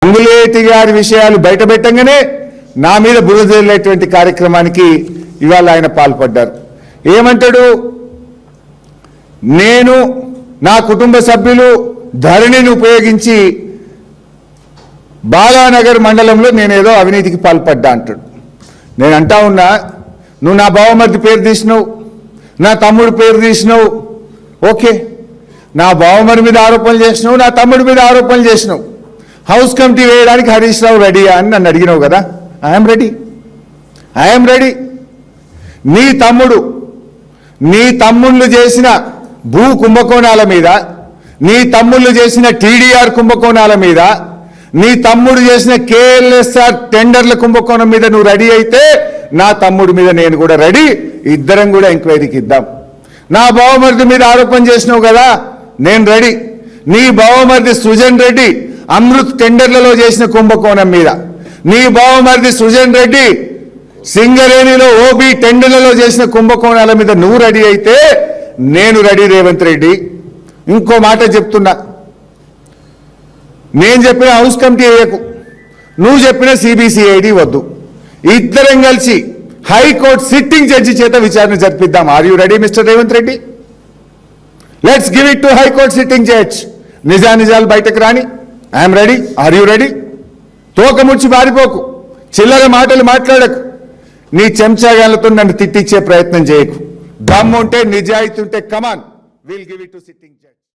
పొంగులేటి గారి విషయాలు బయటపెట్టంగానే నా మీద బురదలేటువంటి కార్యక్రమానికి ఇవాళ ఆయన పాల్పడ్డారు. ఏమంటాడు, నేను నా కుటుంబ సభ్యులు ధరణిని ఉపయోగించి బాలానగర్ మండలంలో నేనేదో అవినీతికి పాల్పడ్డా అంటాడు. నేను అంటా ఉన్నా, నువ్వు నా బావమరిది పేరు తీసినావు, నా తమ్ముడు పేరు తీసినావు, ఓకే. నా బావమరి మీద ఆరోపణలు చేసినావు, నా తమ్ముడి మీద ఆరోపణలు చేసినావు. హౌస్ కమిటీ వేయడానికి హరీష్ రావు రెడీయా అని నన్ను అడిగినావు కదా. I'm ready. నీ తమ్ముళ్ళు చేసిన భూ కుంభకోణాల మీద, నీ తమ్ముళ్ళు చేసిన టీడీఆర్ కుంభకోణాల మీద, నీ తమ్ముడు చేసిన కేఎల్ఎస్ఆర్ టెండర్ల కుంభకోణం మీద నువ్వు రెడీ అయితే నా తమ్ముడి మీద నేను కూడా రెడీ. ఇద్దరం కూడా ఎంక్వైరీకి ఇద్దాం. నా బావమరిది మీద ఆరోపణ చేసినావు కదా, నేను రెడీ. నీ బావమరిది సృజన్ రెడ్డి అమృత్ టెండర్లలో చేసిన కుంభకోణం మీద, నీ బావమరిది సృజన్ రెడ్డి సింగరేణిలో ఓబీ టెండర్లలో చేసిన కుంభకోణాల మీద నువ్వు రెడీ అయితే నేను రెడీ. రేవంత్ రెడ్డి, ఇంకో మాట చెప్తున్నా, నేను చెప్పిన హౌస్ కమిటీ వేయకు, నువ్వు చెప్పిన సిబిసిఐడి వద్దు. ఇద్దరం కలిసి హైకోర్టు సిట్టింగ్ జడ్జి చేత విచారణ జరిపిద్దాం. Are you ready mister Revanth Reddy? Let's give it to high court sitting judge. నిజాలు బయటకు రాని. I'm ready. Are you ready? తోకముడిచి పారిపోకు, చిల్లర మాటలు మాట్లాడకు, నీ చెంచాగాలతో నన్ను తిట్టించే ప్రయత్నం చేయకు. దమ్ము ఉంటే, నిజాయితీ ఉంటే come on, will give it to sitting judge.